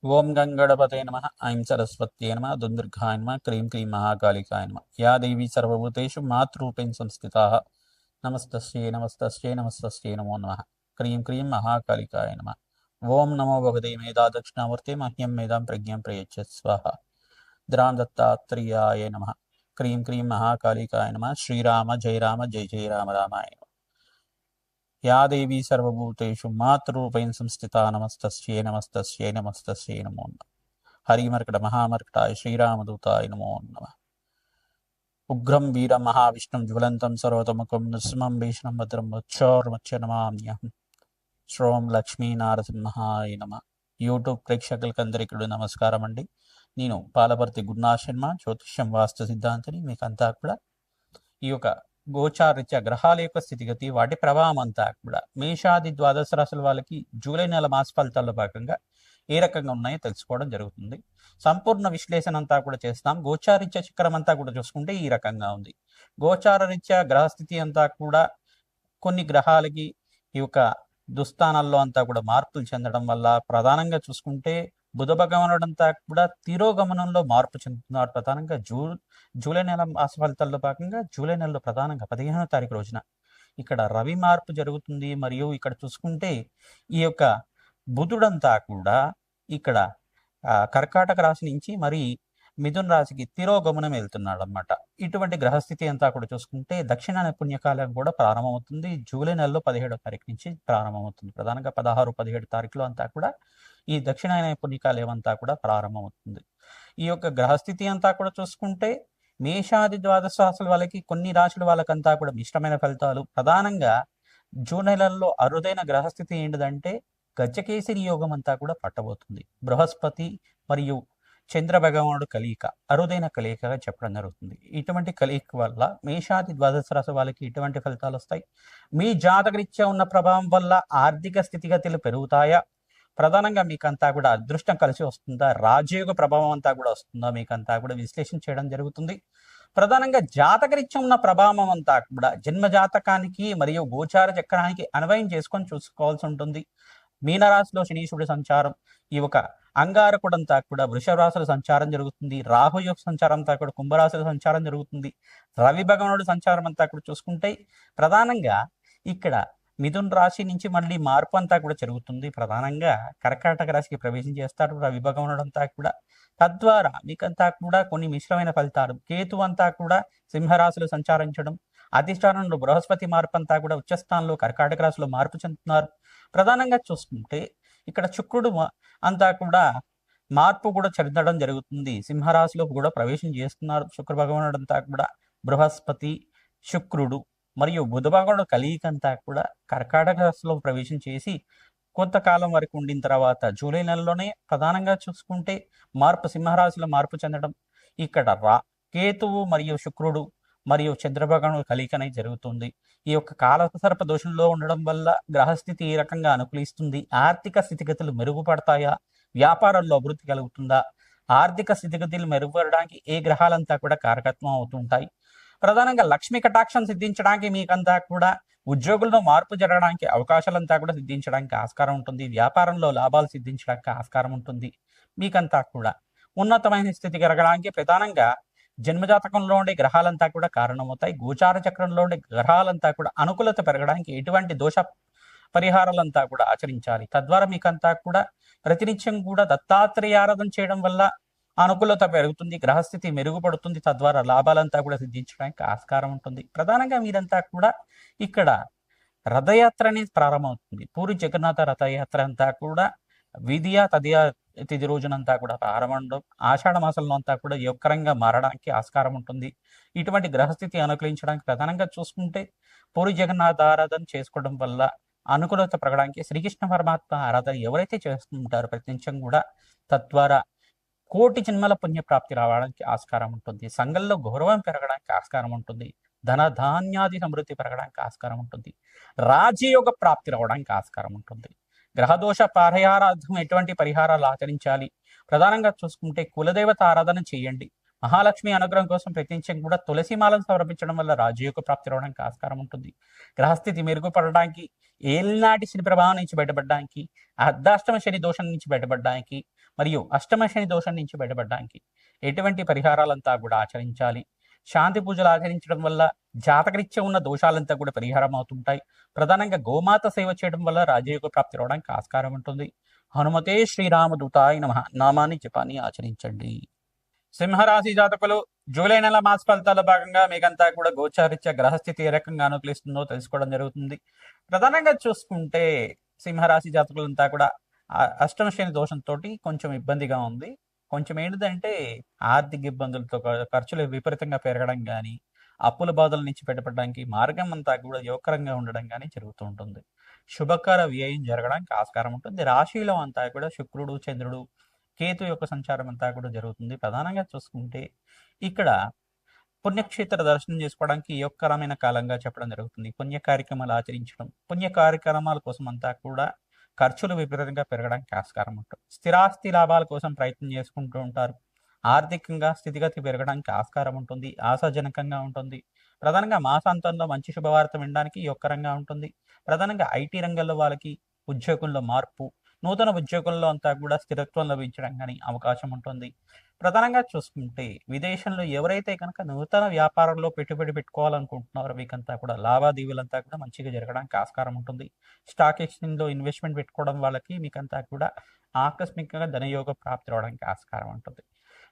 ఓం గంగణపతే నమః ఐం సరస్వత్యై నమః దుందుర్గాయ నమః క్రీం క్లీం మహాకాళికాయ నమః యా దేవీ సర్వభూతేషు మాతృరూపేణ సంస్థితాః నమస్తస్యై నమస్తస్యై నమస్తస్యై నమో నమః క్రీం క్లీం మహాకాళికాయ నమః ఓం నమో భగవతే మేధా దక్షిణామూర్తే మహ్యం మేధాం ప్రజ్ఞాం ప్రయచ్చత్ స్వాహ ద్రాం దత్తాత్రేయాయ నమః క్రీం క్లీం మహాకాళికాయ నమః శ్రీరామ జయ రామ జయ జయ రామ రామాయ నమః యా దేవీ సర్వభూతేషు మాతృరూపేణ సంస్థితా నమస్తస్యై నమస్తస్యై నమస్తస్యై నమో నమః హరిమర్కట మహామర్కటాయ శ్రీరామదూతాయ నమో నమః ఉగ్రం వీరం మహావిష్ణుం జ్వలంతం సర్వతముఖం నృసింహం భీషణం భద్రం వచ్చోర్మచ్చ నమామ్యహం శ్రోం లక్ష్మీ నారసింహాయ నమః. యూట్యూబ్ ప్రేక్షకులకందరికీ నమస్కారం అండి. నేను పాలపర్తి గురునాథ్ జ్యోతిష్యం వాస్తు సిద్ధాంతిని. మీకంతా కూడా ఈ యొక్క గోచారిత్య గ్రహాల యొక్క స్థితిగతి, వాటి ప్రభావం అంతా కూడా మేషాది ద్వాదశ రాశుల వాళ్ళకి జూలై నెల మాస ఫలితాల్లో భాగంగా ఏ రకంగా ఉన్నాయో తెలుసుకోవడం జరుగుతుంది. సంపూర్ణ విశ్లేషణ అంతా కూడా చేస్తాం. గోచారిత్య చక్రం అంతా కూడా చూసుకుంటే ఈ రకంగా ఉంది. గోచారరీత్యా గ్రహస్థితి అంతా కూడా కొన్ని గ్రహాలకి ఈ యొక్క దుస్థానాల్లో అంతా కూడా మార్పులు చెందడం వల్ల ప్రధానంగా చూసుకుంటే బుధ భగవానుడంతా కూడా తిరోగమనంలో మార్పు చెందుతున్నారు. ప్రధానంగా జూలై నెల మాస ఫలితాల్లో భాగంగా జూలై నెలలో ప్రధానంగా 15వ తారీఖు రోజున ఇక్కడ రవి మార్పు జరుగుతుంది. మరియు ఇక్కడ చూసుకుంటే ఈ యొక్క బుధుడంతా కూడా ఇక్కడ కర్కాటక రాశి నుంచి మరి మిథున రాశికి తిరోగమనం వెళ్తున్నాడు అనమాట. ఇటువంటి గ్రహస్థితి అంతా కూడా చూసుకుంటే దక్షిణ పుణ్యకాలం కూడా ప్రారంభమవుతుంది. జూలై నెలలో 17వ తారీఖు నుంచి ప్రారంభమవుతుంది. ప్రధానంగా 16, 17 తారీఖులో అంతా కూడా ఈ దక్షిణాయన పుణ్యకాలం అంతా కూడా ప్రారంభమవుతుంది. ఈ యొక్క గ్రహస్థితి అంతా కూడా చూసుకుంటే మేషాది ద్వాదశ రాశుల వాళ్ళకి, కొన్ని రాశుల వాళ్ళకంతా కూడా ఇష్టమైన ఫలితాలు. ప్రధానంగా జూన్ నెలల్లో అరుదైన గ్రహస్థితి ఏంటిదంటే గజకేసరి యోగం అంతా కూడా పట్టబోతుంది. బృహస్పతి మరియు చంద్ర భగవానుడు కలయిక అరుదైన కలయికగా చెప్పడం జరుగుతుంది. ఇటువంటి కలయిక వల్ల మేషాది ద్వాదశ రాశి వాళ్ళకి ఇటువంటి ఫలితాలు వస్తాయి. మీ జాతకరీత్యా ఉన్న ప్రభావం వల్ల ఆర్థిక స్థితిగతులు పెరుగుతాయా? ప్రధానంగా మీకంతా కూడా అదృష్టం కలిసి వస్తుందా? రాజయోగ ప్రభావం అంతా కూడా వస్తుందా? మీకంతా కూడా విశ్లేషణ చేయడం జరుగుతుంది. ప్రధానంగా జాతకరీత్యా ఉన్న ప్రభావం అంతా కూడా జన్మ జాతకానికి మరియు గోచార చక్రానికి అన్వయం చేసుకొని చూసుకోవాల్సి ఉంటుంది. మీనరాశిలో శనీశ్వరుడి సంచారం, ఈ ఒక అంగారకుడంతా కూడా వృషభ రాశుల సంచారం జరుగుతుంది. రాహు యొక్క సంచారం అంతా కూడా కుంభరాశుల సంచారం జరుగుతుంది. రవి భగవానుడు సంచారం అంతా కూడా చూసుకుంటే ప్రధానంగా ఇక్కడ మిథున్ రాశి నుంచి మళ్ళీ మార్పు అంతా కూడా జరుగుతుంది. ప్రధానంగా కర్కాటక రాశికి ప్రవేశం చేస్తాడు రవి భగవానుడు అంతా కూడా. తద్వారా మీకంతా కూడా కొన్ని మిశ్రమైన ఫలితాలు. కేతు అంతా కూడా సింహరాశిలో సంచారించడం, అధిష్టానంలో బృహస్పతి మార్పు అంతా కూడా ఉచ్చస్థానంలో కర్కాటక రాశిలో మార్పు చెందుతున్నారు. ప్రధానంగా చూసుకుంటే ఇక్కడ శుక్రుడు అంతా కూడా మార్పు కూడా చెందడం జరుగుతుంది. సింహరాశిలో కూడా ప్రవేశం చేస్తున్నారు శుక్ర భగవానుడు అంతా కూడా. బృహస్పతి, శుక్రుడు మరియు బుధ భగవానుడు కలయిక అంతా కూడా కర్కాటక రాశిలో ప్రవేశం చేసి కొంతకాలం వరకు ఉండిన తర్వాత జూలై నెలలోనే ప్రధానంగా చూసుకుంటే మార్పు సింహరాశిలో మార్పు చెందడం. ఇక్కడ కేతువు మరియు శుక్రుడు మరియు చంద్రభగవానుడు కలయిక అనేది జరుగుతుంది. ఈ యొక్క కాలసర్ప దోషంలో ఉండడం వల్ల గ్రహస్థితి ఏ రకంగా అనుకూలిస్తుంది? ఆర్థిక స్థితిగతులు మెరుగుపడతాయా? వ్యాపారంలో అభివృద్ధి కలుగుతుందా? ఆర్థిక స్థితిగతులు మెరుగుపడడానికి ఏ గ్రహాలంతా కూడా కారకత్వం అవుతుంటాయి? ప్రధానంగా లక్ష్మీ కటాక్షం సిద్ధించడానికి మీకంతా కూడా ఉద్యోగుల్లో మార్పు జరగడానికి అవకాశాలంతా కూడా సిద్ధించడానికి ఆస్కారం ఉంటుంది. వ్యాపారంలో లాభాలు సిద్ధించడానికి ఆస్కారం ఉంటుంది. మీకంతా కూడా ఉన్నతమైన స్థితి కలగడానికి ప్రధానంగా జన్మజాతకంలో ఉండే గ్రహాలంతా కూడా కారణమవుతాయి. గోచార చక్రంలో ఉండే గ్రహాలంతా కూడా అనుకూలత పెరగడానికి ఎటువంటి దోష పరిహారాలంతా కూడా ఆచరించాలి. తద్వారా మీకంతా కూడా ప్రతినిత్యం కూడా దత్తాత్రేయ ఆరాధన చేయడం వల్ల అనుకూలత పెరుగుతుంది, గ్రహస్థితి మెరుగుపడుతుంది. తద్వారా లాభాలంతా కూడా సిద్ధించడానికి ఆస్కారం ఉంటుంది. ప్రధానంగా మీరంతా కూడా ఇక్కడ రథయాత్ర అనేది ప్రారంభమవుతుంది. పూరి జగన్నాథ రథయాత్ర అంతా కూడా విధియ తదియ తిథి రోజునంతా కూడా ప్రారంభం. ఆషాఢ మాసంలో అంతా కూడా యోగకరంగా మారడానికి ఆస్కారం ఉంటుంది. ఇటువంటి గ్రహస్థితి అనుకూలించడానికి ప్రధానంగా చూసుకుంటే పూరి జగన్నాథ ఆరాధన చేసుకోవడం వల్ల అనుకూలత పెరగడానికి, శ్రీకృష్ణ పరమాత్మ ఆరాధన ఎవరైతే చేస్తుంటారో ప్రతినిత్యం కూడా తద్వారా కోటి జన్మల పుణ్యప్రాప్తి రావడానికి ఆస్కారం ఉంటుంది. సంఘంలో గౌరవం పెరగడానికి ఆస్కారం ఉంటుంది. ధన ధాన్యాది సమృద్ధి పెరగడానికి ఆస్కారం ఉంటుంది. రాజయోగ ప్రాప్తి రావడానికి ఆస్కారం ఉంటుంది. గ్రహదోష పరిహారార్థం ఎటువంటి పరిహారాలు ఆచరించాలి? ప్రధానంగా చూసుకుంటే కులదేవత ఆరాధన చేయండి. మహాలక్ష్మి అనుగ్రహం కోసం ప్రయత్నించడం కూడా తులసి మాలను సమర్పించడం వల్ల రాజయోగ ప్రాప్తి రావడానికి ఆస్కారం ఉంటుంది. గ్రహస్థితి మెరుగుపడడానికి, ఏలినాటి శని ప్రభావం నుంచి బయటపడడానికి, అర్ధాష్టమ శని దోషం నుంచి బయటపడడానికి మరియు అష్టమ శని దోషం నుంచి బయటపడడానికి ఎటువంటి పరిహారాలంతా కూడా ఆచరించాలి. శాంతి పూజలు ఆచరించడం వల్ల జాతకరీత్యా ఉన్న దోషాలంతా కూడా పరిహారం అవుతుంటాయి. ప్రధానంగా గోమాత సేవ చేయడం వల్ల రాజయోగ ప్రాప్తి రావడానికి ఆస్కారం ఉంటుంది. హనుమతే శ్రీరామదూతాయ నమః నామాన్ని జపాన్ని ఆచరించండి. సింహరాశి జాతకులు జూలై నెల మాస ఫలితాల్లో భాగంగా మీకంతా కూడా గోచారిత్య గ్రహస్థితి ఏ రకంగా అనుకూలిస్తుందో తెలుసుకోవడం జరుగుతుంది. ప్రధానంగా చూసుకుంటే సింహరాశి జాతకులంతా కూడా అష్టమ శని దోషంతో కొంచెం ఇబ్బందిగా ఉంది. కొంచెం ఏంటిదంటే ఆర్థిక ఇబ్బందులతో ఖర్చులు విపరీతంగా పెరగడం కానీ, అప్పుల బాధల నుంచి బయటపడడానికి మార్గం అంతా కూడా యోగకరంగా ఉండడం కానీ జరుగుతూ ఉంటుంది. శుభకర వ్యయం జరగడానికి ఆస్కారం ఉంటుంది. రాశిలో అంతా కూడా శుక్రుడు, చంద్రుడు, కేతు యొక్క సంచారం అంతా కూడా జరుగుతుంది. ప్రధానంగా చూసుకుంటే ఇక్కడ పుణ్యక్షేత్ర దర్శనం చేసుకోవడానికి యోగకరమైన కాలంగా చెప్పడం జరుగుతుంది. పుణ్య కార్యక్రమాలు ఆచరించడం, పుణ్య కార్యక్రమాల కోసం అంతా కూడా ఖర్చులు విపరీతంగా పెరగడానికి ఆస్కారం ఉంటుంది. స్థిరాస్తి లాభాల కోసం ప్రయత్నం చేసుకుంటూ ఉంటారు. ఆర్థికంగా స్థితిగతి పెరగడానికి ఆస్కారం ఉంటుంది. ఆశాజనకంగా ఉంటుంది. ప్రధానంగా మాసాంతంలో మంచి శుభవార్త వినడానికి యోగకరంగా ఉంటుంది. ప్రధానంగా ఐటీ రంగంలో వాళ్ళకి ఉద్యోగంలో మార్పు, నూతన ఉద్యోగంలో అంతా కూడా స్థిరత్వం లభించడం కానీ అవకాశం ఉంటుంది. ప్రధానంగా చూసుకుంటే విదేశంలో ఎవరైతే కనుక నూతన వ్యాపారంలో పెట్టుబడి పెట్టుకోవాలనుకుంటున్నారో మీకంతా కూడా లావాదేవీలంతా కూడా మంచిగా జరగడానికి ఆస్కారం ఉంటుంది. స్టాక్ ఎక్స్చేంజ్లో ఇన్వెస్ట్మెంట్ పెట్టుకోవడం వాళ్ళకి మీకంతా కూడా ఆకస్మికంగా ధనయోగ ప్రాప్తి రావడానికి ఆస్కారం ఉంటుంది.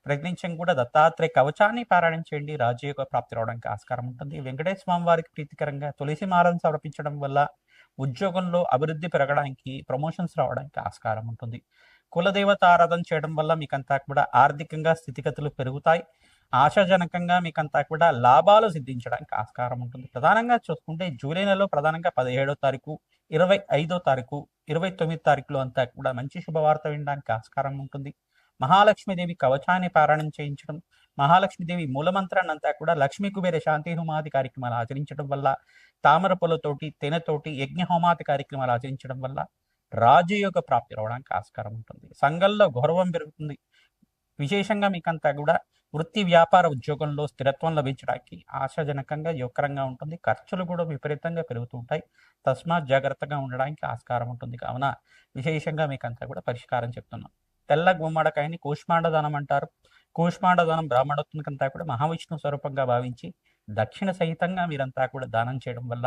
ప్రయత్నించడం కూడా దత్తాత్రేయ కవచాన్ని పారాయణం చేయండి, రాజయోగ ప్రాప్తి రావడానికి ఆస్కారం ఉంటుంది. వెంకటేశ్వర స్వామి వారికి ప్రీతికరంగా తులసి మాలను సమర్పించడం వల్ల ఉద్యోగంలో అభివృద్ధి పెరగడానికి, ప్రమోషన్స్ రావడానికి ఆస్కారం ఉంటుంది. కులదేవత ఆరాధన చేయడం వల్ల మీకంతా కూడా ఆర్థికంగా స్థితిగతులు పెరుగుతాయి. ఆశాజనకంగా మీకంతా కూడా లాభాలు సిద్ధించడానికి ఆస్కారం ఉంటుంది. ప్రధానంగా చూసుకుంటే జూలై నెలలో ప్రధానంగా 17వ తారీఖు, 25వ తారీఖు, 29వ తారీఖులో అంతా కూడా మంచి శుభవార్త వినడానికి ఆస్కారం ఉంటుంది. మహాలక్ష్మీదేవి కవచాన్ని పారాయణం చేయించడం, మహాలక్ష్మీదేవి మూలమంత్రాన్ని అంతా కూడా లక్ష్మీ కుబేర శాంతి హోమాది కార్యక్రమాలు ఆచరించడం వల్ల, తామర పూలతోటి, తేనెతోటి యజ్ఞ హోమాది కార్యక్రమాలు ఆచరించడం వల్ల రాజయోగ ప్రాప్తి రావడానికి ఆస్కారం ఉంటుంది. సంఘంలో గౌరవం పెరుగుతుంది. విశేషంగా మీకంతా కూడా వృత్తి వ్యాపార ఉద్యోగంలో స్థిరత్వం లభించడానికి ఆశాజనకంగా యోగకరంగా ఉంటుంది. ఖర్చులు కూడా విపరీతంగా పెరుగుతుంటాయి. తస్మాత్ జాగ్రత్తగా ఉండడానికి ఆస్కారం ఉంటుంది. కావున విశేషంగా మీకంతా కూడా పరిష్కారం చెప్తున్నాం. తెల్ల గుమ్మడికాయని కూష్మాండదానం అంటారు. కూష్మాండదానం బ్రాహ్మణోత్మకంతా కూడా మహావిష్ణు స్వరూపంగా భావించి దక్షిణ సహితంగా మీరంతా కూడా దానం చేయడం వల్ల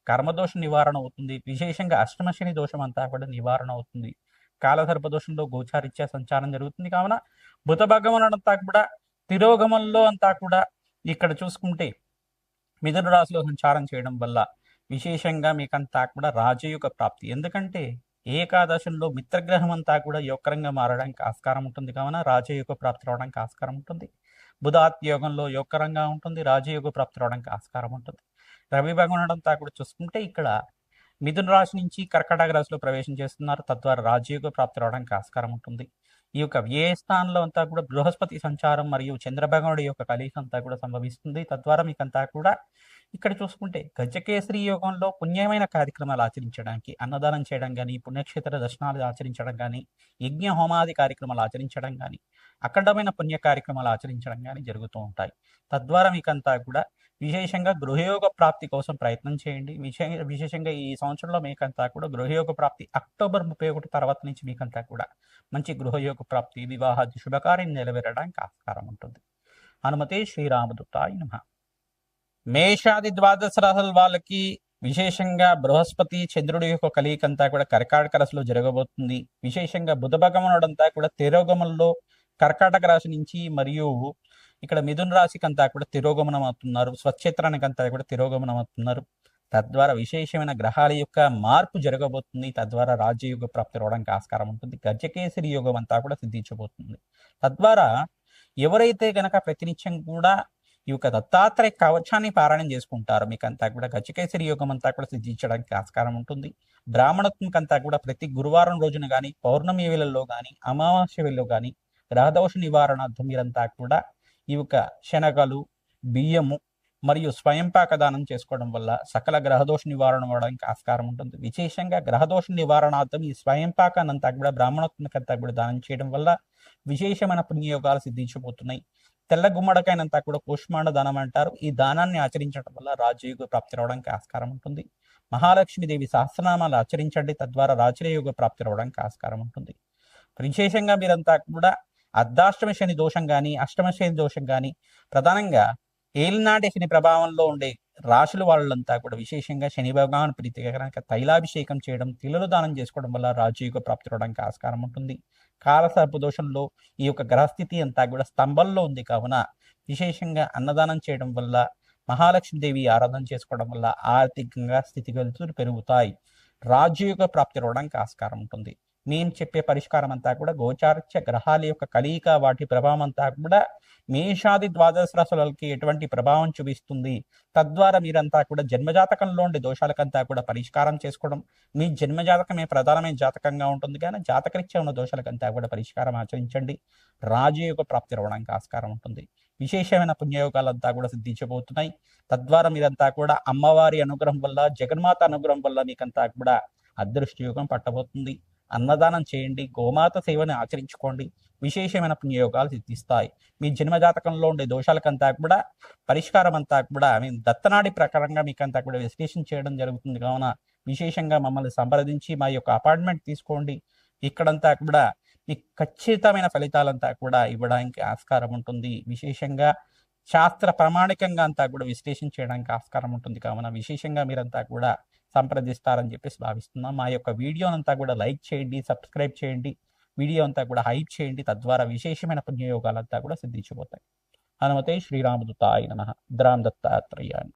కర్మదోష నివారణ అవుతుంది. విశేషంగా అష్టమశని దోషం అంతా కూడా నివారణ అవుతుంది. కాలసర్ప దోషంలో గోచారిత్యా సంచారం జరుగుతుంది. కావున బుధ భగవానుడంతా కూడా తిరోగమంలో అంతా కూడా ఇక్కడ చూసుకుంటే మిథున రాశిలో సంచారం చేయడం వల్ల విశేషంగా మీకంతా కూడా రాజయోగ ప్రాప్తి. ఎందుకంటే ఏకాదశంలో మిత్రగ్రహం అంతా కూడా యోగకరంగా మారడానికి ఆస్కారం ఉంటుంది. కావున రాజయోగ ప్రాప్తి రావడానికి ఆస్కారం ఉంటుంది. బుధాత్ యోగంలో యోగకరంగా ఉంటుంది. రాజయోగ ప్రాప్తి రావడానికి ఆస్కారం ఉంటుంది. రవి భగవానుడంతా కూడా చూసుకుంటే ఇక్కడ మిథున రాశి నుంచి కర్కాటక రాశిలో ప్రవేశం చేస్తున్నారు. తద్వారా రాజయోగ ప్రాప్తి రావడానికి ఆస్కారం ఉంటుంది. ఈ యొక్క వ్యయ స్థానంలో అంతా కూడా బృహస్పతి సంచారం మరియు చంద్రభగవానుడి యొక్క కలయిక అంతా కూడా సంభవిస్తుంది. తద్వారా మీకంతా కూడా ఇక్కడ చూసుకుంటే గజకేసరి యోగంలో పుణ్యమైన కార్యక్రమాలు ఆచరించడానికి, అన్నదానం చేయడం కానీ, పుణ్యక్షేత్ర దర్శనాలు ఆచరించడం కానీ, యజ్ఞ హోమాది కార్యక్రమాలు ఆచరించడం కానీ, అఖండమైన పుణ్య కార్యక్రమాలు ఆచరించడం కానీ జరుగుతూ ఉంటాయి. తద్వారా మీకంతా కూడా విశేషంగా గృహయోగ ప్రాప్తి కోసం ప్రయత్నం చేయండి. విశేషంగా ఈ సంవత్సరంలో మీకంతా కూడా గృహయోగ ప్రాప్తి అక్టోబర్ 31 తర్వాత నుంచి మీకంతా కూడా మంచి గృహయోగ ప్రాప్తి, వివాహాది శుభకార్యం నెరవేరడానికి ఆస్కారం ఉంటుంది. హనుమతే శ్రీరామదూతాయ నమః. మేషాది ద్వాదశ రాశుల వాళ్ళకి విశేషంగా బృహస్పతి చంద్రుడి యొక్క కలయిక అంతా కూడా కర్కాటక రాశిలో జరగబోతుంది. విశేషంగా బుధ భగవానుడంతా కూడా తిరోగమనంలో కర్కాటక రాశి నుంచి మరియు ఇక్కడ మిథున రాశికి అంతా కూడా తిరోగమనం అవుతున్నారు. స్వచ్ఛేత్రానికి అంతా కూడా తిరోగమనం అవుతున్నారు. తద్వారా విశేషమైన గ్రహాల యొక్క మార్పు జరగబోతుంది. తద్వారా రాజయోగ ప్రాప్తి రావడానికి ఆస్కారం ఉంటుంది. గజకేసరి యోగం అంతా కూడా సిద్ధించబోతుంది. తద్వారా ఎవరైతే గనక ప్రతినిత్యం కూడా ఈ యొక్క దత్తాత్రేయ కవచాన్ని పారాయణం చేసుకుంటారో మీకంతా కూడా గజకేసరి యోగం అంతా కూడా సిద్ధించడానికి ఆస్కారం ఉంటుంది. బ్రాహ్మణత్మకంతా కూడా ప్రతి గురువారం రోజున కానీ, పౌర్ణమి వేళల్లో కానీ, అమావాస్య వేళలో కానీ గ్రహదోష నివారణార్థం మీరంతా కూడా ఈ యొక్క శనగలు, బియ్యము, మరియు స్వయంపాక దానం చేసుకోవడం వల్ల సకల గ్రహదోష నివారణ అవ్వడానికి ఆస్కారం ఉంటుంది. విశేషంగా గ్రహదోష నివారణార్థం ఈ స్వయంపాకానంతా కూడా బ్రాహ్మణోత్మకంతా కూడా దానం చేయడం వల్ల విశేషమైన పుణ్యయోగాలు సిద్ధించబోతున్నాయి. తెల్ల గుమ్మడికాయనంతా కూడా కూష్మాండ దానం అంటారు. ఈ దానాన్ని ఆచరించడం వల్ల రాజయోగ ప్రాప్తి రావడానికి ఆస్కారం ఉంటుంది. మహాలక్ష్మీదేవి సహస్రనామాలు ఆచరించండి, తద్వారా రాజయోగ ప్రాప్తి రావడానికి ఆస్కారం ఉంటుంది. విశేషంగా మీరంతా కూడా అర్ధాష్టమ శని దోషం కానీ అష్టమ శని దోషం కానీ ప్రధానంగా ఏలినాటి శని ప్రభావంలో ఉండే రాశుల వాళ్ళంతా కూడా విశేషంగా శని భగవాన్ ప్రీతికరంగా తైలాభిషేకం చేయడం, తిలలు దానం చేసుకోవడం వల్ల రాజయోగ ప్రాప్తి రావడానికి ఆస్కారం ఉంటుంది. కాలసర్ప దోషంలో ఈ యొక్క గ్రహస్థితి అంతా కూడా స్తంభంలో ఉంది కావున విశేషంగా అన్నదానం చేయడం వల్ల మహాలక్ష్మీదేవి ఆరాధన చేసుకోవడం వల్ల ఆర్థికంగా స్థితిగతులు పెరుగుతాయి. రాజయోగ ప్రాప్తి రావడానికి ఆస్కారం ఉంటుంది. నేను చెప్పే పరిష్కారం అంతా కూడా గోచారత్య గ్రహాల యొక్క కలయిక, వాటి ప్రభావం అంతా కూడా మేషాది ద్వాదశ రాశులకి ఎటువంటి ప్రభావం చూపిస్తుంది, తద్వారా మీరంతా కూడా జన్మజాతకంలో ఉండే దోషాలకంతా కూడా పరిష్కారం చేసుకోవడం. మీ జన్మజాతకమే ప్రధానమైన జాతకంగా ఉంటుంది కానీ జాతకరీత్యా ఉన్న దోషాలకంతా కూడా పరిష్కారం ఆచరించండి. రాజయోగ ప్రాప్తి రావడానికి ఆస్కారం ఉంటుంది. విశేషమైన పుణ్యయోగాలంతా కూడా సిద్ధించబోతున్నాయి. తద్వారా మీరంతా కూడా అమ్మవారి అనుగ్రహం వల్ల, జగన్మాత అనుగ్రహం వల్ల మీకంతా కూడా అదృష్టయోగం పట్టబోతుంది. అన్నదానం చేయండి, గోమాత సేవని ఆచరించుకోండి. విశేషమైన పుణ్యయోగాలు సిద్ధిస్తాయి. మీ జన్మజాతకంలో ఉండే దోషాలకంతా కూడా పరిష్కారం అంతా కూడా దత్తనాడి ప్రకారంగా మీకంతా కూడా విశ్లేషణ చేయడం జరుగుతుంది. కావున విశేషంగా మమ్మల్ని సంప్రదించి మా యొక్క అపాయింట్మెంట్ తీసుకోండి. ఇక్కడంతా కూడా మీకు ఖచ్చితమైన ఫలితాలంతా కూడా ఇవ్వడానికి ఆస్కారం ఉంటుంది. విశేషంగా శాస్త్ర ప్రామాణికంగా అంతా కూడా విశ్లేషణ చేయడానికి ఆస్కారం ఉంటుంది. కావున విశేషంగా మీరంతా కూడా సంప్రదిస్తారని చెప్పేసి భావిస్తున్నాం. మా యొక్క వీడియోనంతా కూడా లైక్ చేయండి, సబ్స్క్రైబ్ చేయండి, వీడియో అంతా కూడా హైప్ చేయండి. తద్వారా విశేషమైన పుణ్యయోగాలంతా కూడా సిద్ధించబోతాయి. హనుమతే శ్రీరామదూతాయ నమః. ద్రాం దత్తాత్రేయాయ.